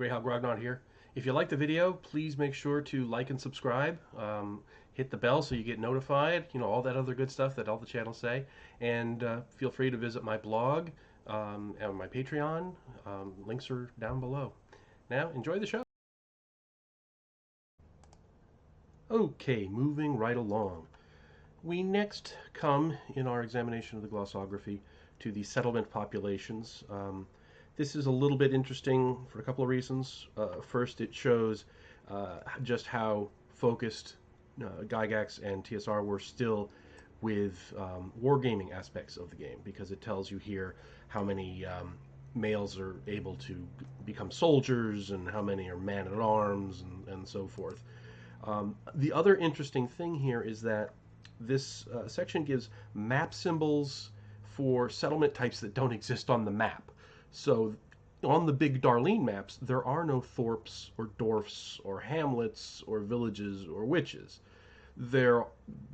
Greyhawk here. If you like the video, please make sure to like and subscribe. Hit the bell so you get notified. You know, all that other good stuff that all the channels say. And feel free to visit my blog and my Patreon. Links are down below. Now, enjoy the show. Okay, moving right along. We next come in our examination of the glossography to the settlement populations. This is a little bit interesting for a couple of reasons. First, it shows just how focused Gygax and TSR were still with wargaming aspects of the game, because it tells you here how many males are able to become soldiers and how many are man-at-arms and so forth. The other interesting thing here is that this section gives map symbols for settlement types that don't exist on the map. So on the big Darlene maps, there are no thorps or dwarfs or hamlets or villages or witches. They're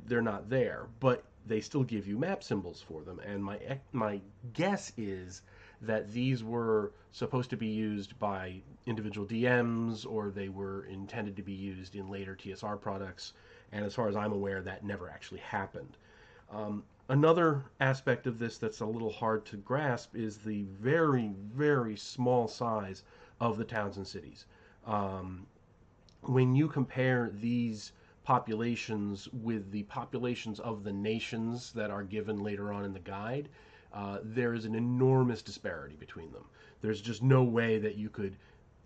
not there, but they still give you map symbols for them. And my guess is that these were supposed to be used by individual DMs, or they were intended to be used in later TSR products. And as far as I'm aware, that never actually happened. Another aspect of this that's a little hard to grasp is the very, very small size of the towns and cities. When you compare these populations with the populations of the nations that are given later on in the guide, there is an enormous disparity between them. There's just no way that you could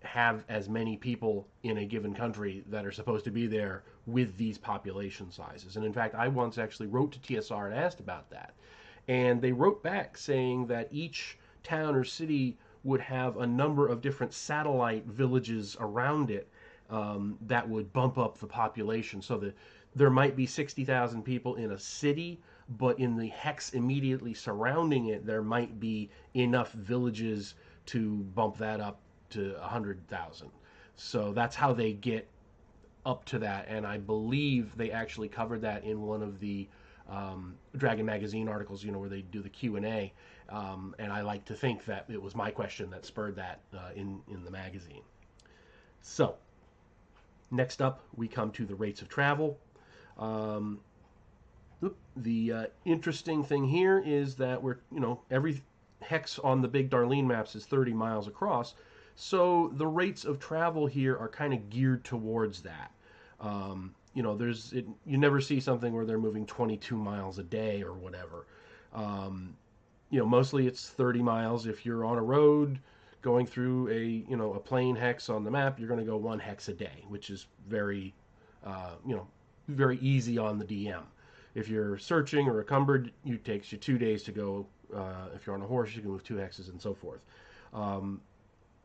have as many people in a given country that are supposed to be there with these population sizes. And in fact, I once actually wrote to TSR and asked about that. And they wrote back saying that each town or city would have a number of different satellite villages around it that would bump up the population. So that there might be 60,000 people in a city, but in the hex immediately surrounding it, there might be enough villages to bump that up to 100,000. So that's how they get up to that, and I believe they actually covered that in one of the Dragon Magazine articles, you know, where they do the Q&A, and I like to think that it was my question that spurred that in the magazine. So, next up, we come to the rates of travel. The interesting thing here is that every hex on the big Darlene maps is 30 miles across, so the rates of travel here are kind of geared towards that. You never see something where they're moving 22 miles a day or whatever. Mostly it's 30 miles. If you're on a road going through a plain hex on the map, you're going to go one hex a day, which is very, very easy on the DM. If you're searching or encumbered, it takes you 2 days to go. If you're on a horse, you can move 2 hexes and so forth.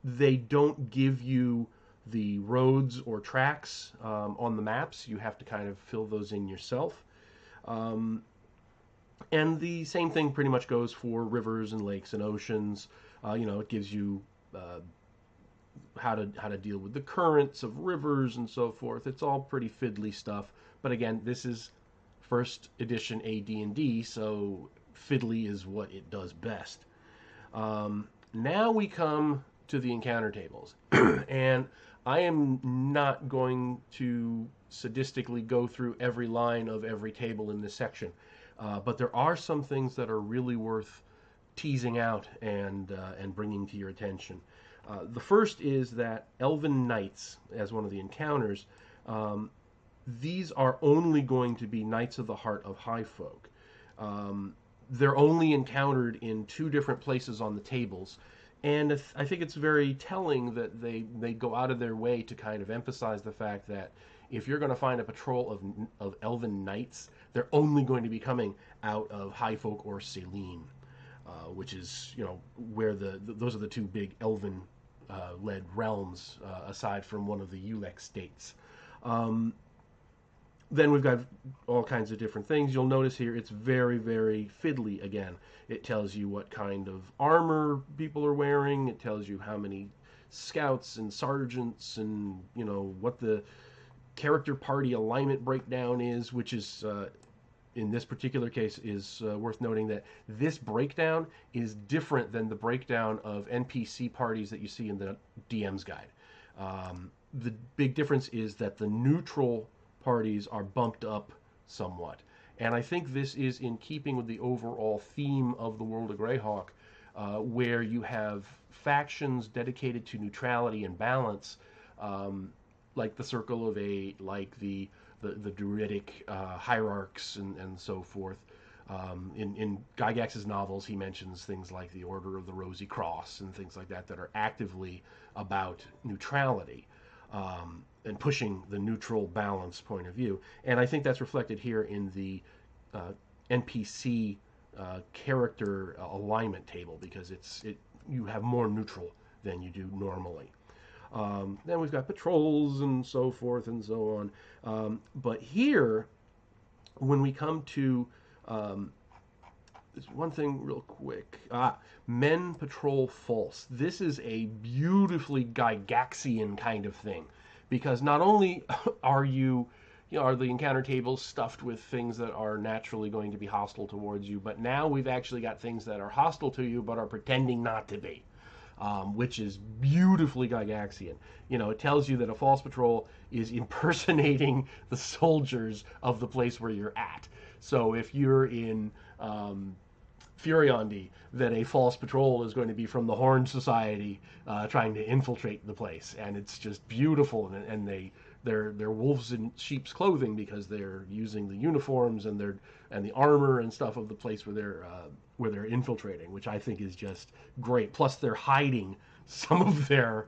They don't give you the roads or tracks on the maps. You have to kind of fill those in yourself. And the same thing pretty much goes for rivers and lakes and oceans. It gives you how to deal with the currents of rivers and so forth. It's all pretty fiddly stuff. But again, this is first edition AD&D, so fiddly is what it does best. Now we come to the encounter tables. And I am not going to sadistically go through every line of every table in this section, but there are some things that are really worth teasing out and bringing to your attention. The first is that Elven Knights, as one of the encounters, these are only going to be Knights of the Heart of High Folk. They're only encountered in 2 different places on the tables. And I think it's very telling that they go out of their way to kind of emphasize the fact that if you're going to find a patrol of Elven Knights, they're only going to be coming out of High Folk or Selene, which is, where those are the 2 big Elven led realms, aside from one of the Ulex states. Then we've got all kinds of different things. You'll notice here it's very, very fiddly again. It tells you what kind of armor people are wearing. It tells you how many scouts and sergeants and, what the character party alignment breakdown is, which is, in this particular case, is worth noting that this breakdown is different than the breakdown of NPC parties that you see in the DM's guide. The big difference is that the neutral parties are bumped up somewhat. And I think this is in keeping with the overall theme of the world of Greyhawk, where you have factions dedicated to neutrality and balance, um, like the Circle of Eight, like the Druidic hierarchs, and so forth. In Gygax's novels, he mentions things like the Order of the Rosy Cross and things like that that are actively about neutrality, and pushing the neutral balance point of view. And I think that's reflected here in the NPC character alignment table, because you have more neutral than you do normally. Then we've got patrols and so forth and so on. But here, when we come to there's one thing real quick. Men patrol false. This is a beautifully Gygaxian kind of thing, because not only are are the encounter tables stuffed with things that are naturally going to be hostile towards you, but now we've actually got things that are hostile to you but are pretending not to be. Which is beautifully Gygaxian. It tells you that a false patrol is impersonating the soldiers of the place where you're at. So if you're in Furiondi, that a false patrol is going to be from the Horn Society trying to infiltrate the place, and it's just beautiful. And they're wolves in sheep's clothing, because they're using the uniforms and the armor and stuff of the place where they're infiltrating, which I think is just great. Plus, they're hiding some of their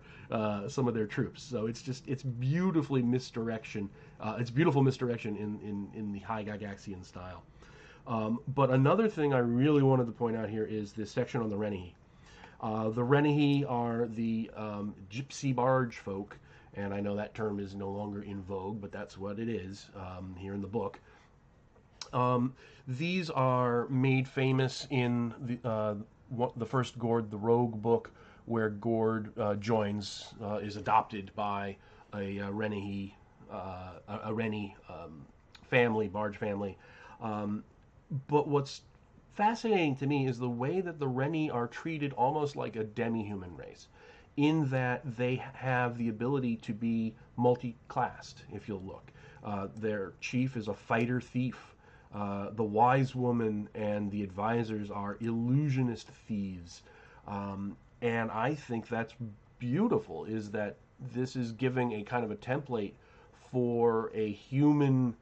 troops, so it's beautifully misdirection. It's beautiful misdirection in the high Gygaxian style. But another thing I really wanted to point out here is this section on the Rennie. The Rennie are the gypsy barge folk, and I know that term is no longer in vogue, but that's what it is here in the book. These are made famous in the first Gord the Rogue book, where Gord is adopted by a Rennie family, barge family. But what's fascinating to me is the way that the Rennie are treated almost like a demi-human race, in that they have the ability to be multi-classed, if you'll look. Their chief is a fighter thief. The wise woman and the advisors are illusionist thieves. And I think that's beautiful, is that this is giving a kind of a template for a human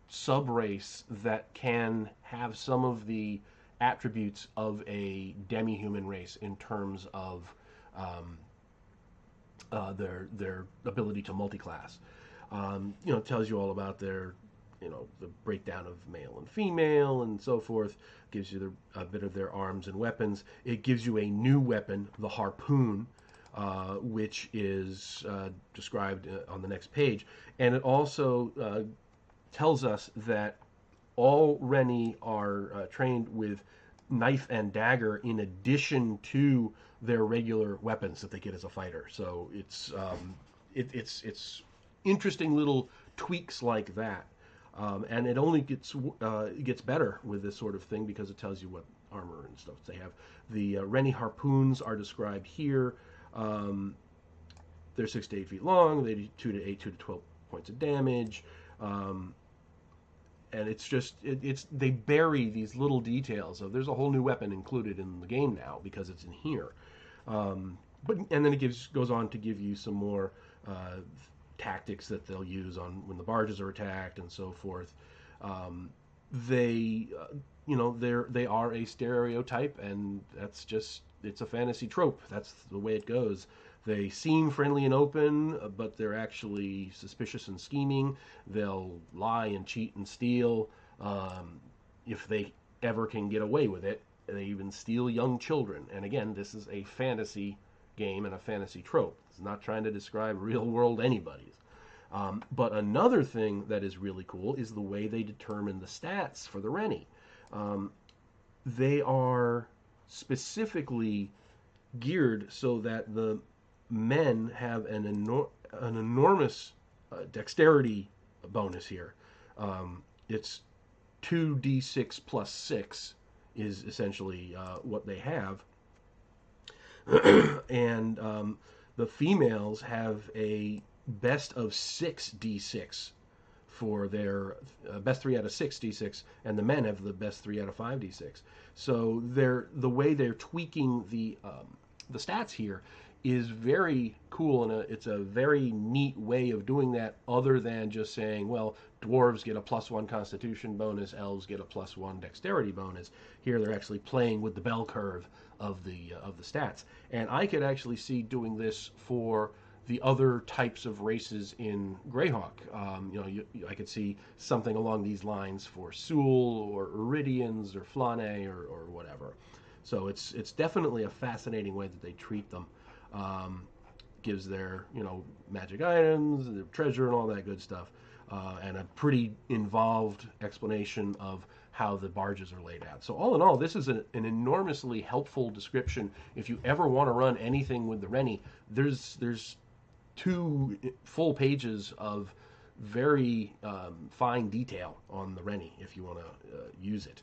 subrace that can have some of the attributes of a demi-human race in terms of their ability to multi-class. It tells you all about their, the breakdown of male and female and so forth. Gives you a bit of their arms and weapons. It gives you a new weapon, the harpoon, which is described on the next page. And it also tells us that all Rennie are trained with knife and dagger in addition to their regular weapons that they get as a fighter. So it's interesting little tweaks like that, and it only gets better with this sort of thing, because it tells you what armor and stuff they have. The Rennie harpoons are described here. They're 6 to 8 feet long. They do 2 to 12 points of damage. And it's just they bury these little details of there's a whole new weapon included in the game now because it's in here. And then it goes on to give you some more tactics that they'll use on when the barges are attacked and so forth. They are a stereotype, and it's a fantasy trope. That's the way it goes. They seem friendly and open, but they're actually suspicious and scheming. They'll lie and cheat and steal. If they ever can get away with it, they even steal young children. And again, this is a fantasy game and a fantasy trope. It's not trying to describe real world anybody's. But another thing that is really cool is the way they determine the stats for the Rennie. They are specifically geared so that the men have an enormous dexterity bonus here. It's 2d6 plus 6 is essentially what they have. And The females have a best of 6 d6 for their best 3 out of 6 d6, and the men have the best 3 out of 5 d6. So the way they're tweaking the stats here is very cool, and it's a very neat way of doing that, other than just saying, well, dwarves get a +1 constitution bonus, elves get a +1 dexterity bonus. Here they're actually playing with the bell curve of the stats, and I could actually see doing this for the other types of races in Greyhawk. I could see something along these lines for Sul or Iridians or Flane or whatever. So it's definitely a fascinating way that they treat them. Gives their magic items, their treasure, and all that good stuff, and a pretty involved explanation of how the barges are laid out. So all in all, this is an enormously helpful description. If you ever want to run anything with the Rennie, there's 2 full pages of very fine detail on the Rennie if you want to use it.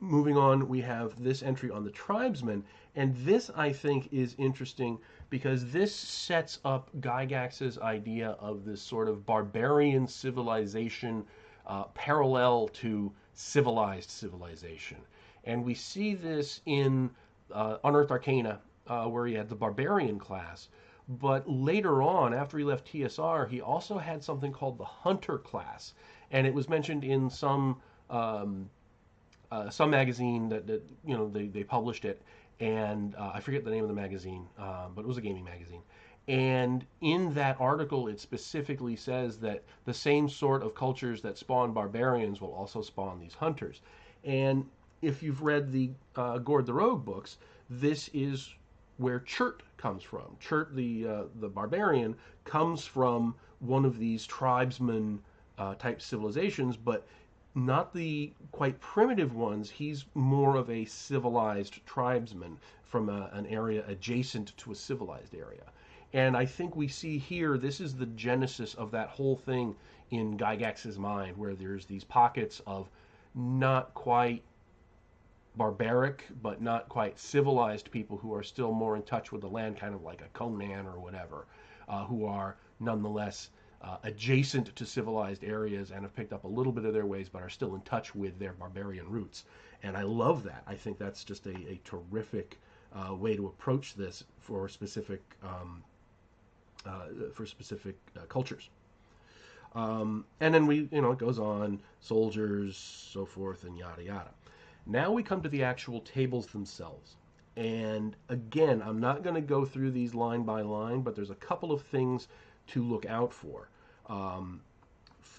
Moving on, we have this entry on the Tribesmen, and this I think is interesting because this sets up Gygax's idea of this sort of barbarian civilization parallel to civilized civilization. And we see this in Unearthed Arcana, where he had the barbarian class. But later on, after he left TSR, he also had something called the hunter class, and it was mentioned in some magazine that they published it, and I forget the name of the magazine, but it was a gaming magazine. And in that article, it specifically says that the same sort of cultures that spawn barbarians will also spawn these hunters. And if you've read the Gord the Rogue books, this is where Chert comes from. Chert, the barbarian, comes from one of these tribesman type civilizations, but not the quite primitive ones. He's more of a civilized tribesman from an area adjacent to a civilized area. And I think we see here, this is the genesis of that whole thing in Gygax's mind, where there's these pockets of not quite barbaric, but not quite civilized people who are still more in touch with the land, kind of like a Conan or whatever, who are nonetheless adjacent to civilized areas and have picked up a little bit of their ways, but are still in touch with their barbarian roots. And I love that. I think that's just a terrific way to approach this for specific cultures. And then it goes on, soldiers, so forth, and yada yada. Now we come to the actual tables themselves. And again, I'm not going to go through these line by line, but there's a couple of things to look out for.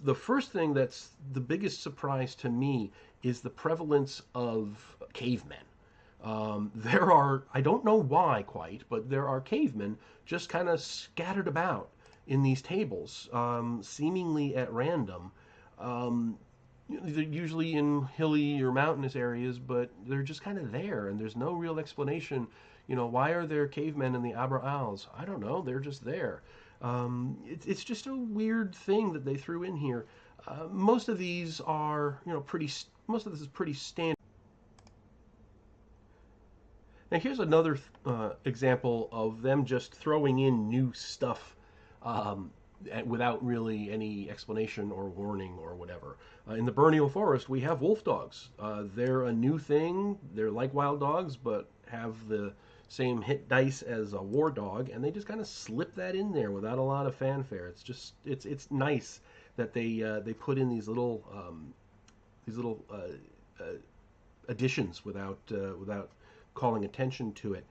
The first thing that's the biggest surprise to me is the prevalence of cavemen. There are, I don't know why quite, but there are cavemen just kind of scattered about in these tables, seemingly at random. They're usually in hilly or mountainous areas, but they're just kind of there, and there's no real explanation. Why are there cavemen in the Abra Isles? I don't know. They're just there. It's just a weird thing that they threw in here. Most of these are, most of this is pretty standard. Now here's another example of them just throwing in new stuff without really any explanation or warning or whatever. In the Burnial Forest, we have wolf dogs. They're a new thing. They're like wild dogs, but have the same hit dice as a war dog, and they just kind of slip that in there without a lot of fanfare. It's just it's nice that they put in these little additions without calling attention to it.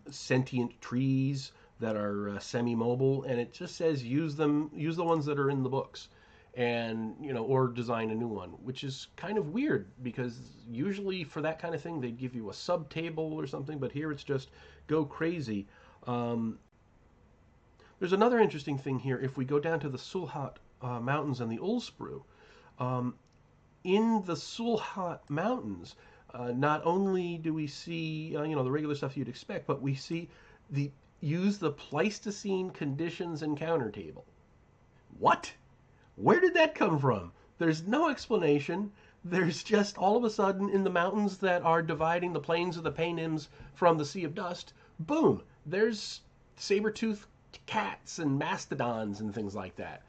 Sentient trees that are semi-mobile, and it just says use the ones that are in the books, and or design a new one, which is kind of weird because usually for that kind of thing they'd give you a sub table or something, but here it's just go crazy. There's another interesting thing here. If we go down to the Sulhat Mountains and the Ulspru, in the Sulhat Mountains, not only do we see the regular stuff you'd expect, but we see use the Pleistocene conditions encounter table. What? Where did that come from? There's no explanation. There's just all of a sudden in the mountains that are dividing the plains of the Paynims from the Sea of Dust, Boom, there's saber-toothed cats and mastodons and things like that.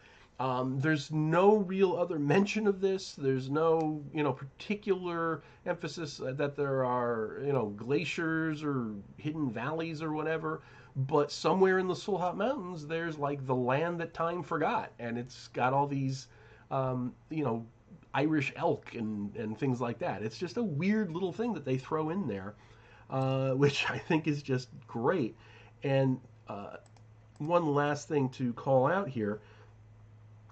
There's no real other mention of this. There's no, particular emphasis that there are, glaciers or hidden valleys or whatever. But somewhere in the Sulhat Mountains, there's like the land that time forgot, and it's got all these, Irish elk and things like that. It's just a weird little thing that they throw in there, which I think is just great. And one last thing to call out here,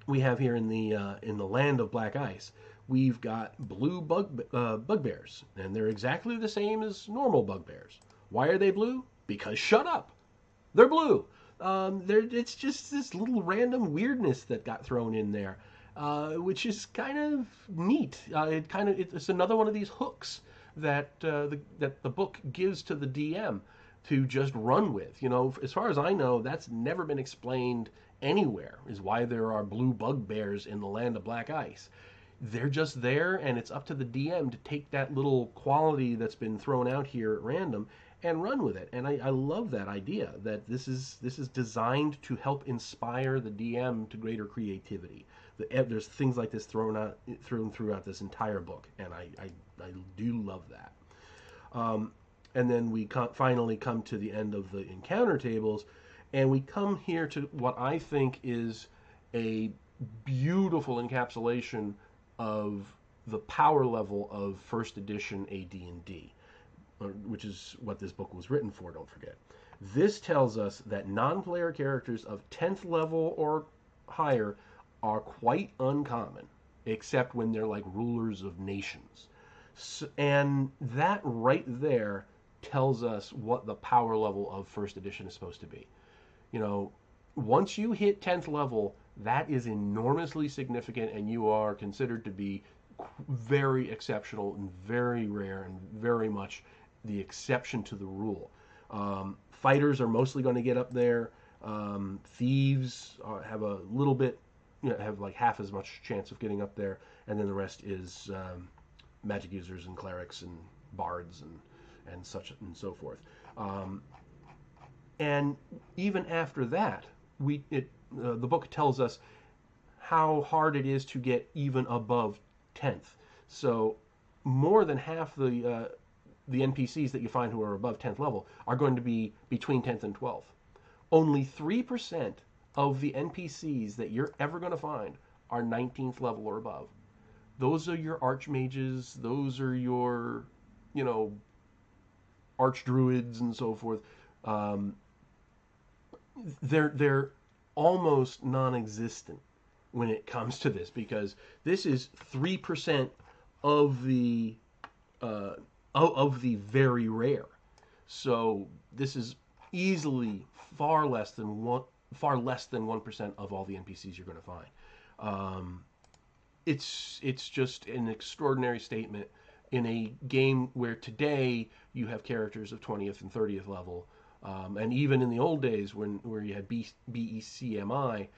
we have here in the land of black ice, we've got blue bugbears, and they're exactly the same as normal bugbears. Why are they blue? Because shut up, they're blue. It's just this little random weirdness that got thrown in there, which is kind of neat. It's another one of these hooks that the book gives to the DM to just run with. As far as I know, that's never been explained anywhere. Is why there are blue bugbears in the land of black ice. They're just there, and it's up to the DM to take that little quality that's been thrown out here at random and run with it. And I love that idea that this is designed to help inspire the DM to greater creativity. There's things like this thrown throughout this entire book, and I do love that. And then we finally come to the end of the encounter tables, and we come here to what I think is a beautiful encapsulation of the power level of first edition AD&D, which is what this book was written for, don't forget. This tells us that non-player characters of 10th level or higher are quite uncommon, except when they're like rulers of nations. So, and that right there tells us what the power level of first edition is supposed to be. Once you hit 10th level, that is enormously significant, and you are considered to be very exceptional and very rare and very much the exception to the rule. Fighters are mostly going to get up there. Thieves have a little bit, have like half as much chance of getting up there, and then the rest is magic users and clerics and bards and such and so forth. And even after that, the book tells us how hard it is to get even above 10th. So more than half the NPCs that you find who are above 10th level are going to be between 10th and 12th. Only 3% of the NPCs that you're ever going to find are 19th level or above. Those are your archmages, those are your, archdruids and so forth. They're almost non-existent when it comes to this, because this is 3% of the very rare. So this is easily far less than 1% of all the NPCs you're going to find. It's just an extraordinary statement in a game where today you have characters of 20th and 30th level, and even in the old days where you had BECMI,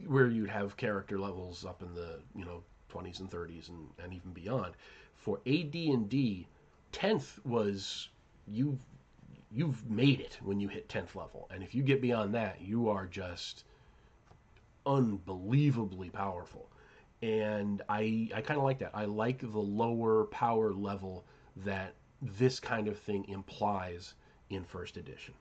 where you'd have character levels up in the 20s and 30s and even beyond. For AD&D, 10th was you've made it when you hit 10th level, and if you get beyond that, you are just unbelievably powerful. And I kind of like that. I like the lower power level that this kind of thing implies in first edition.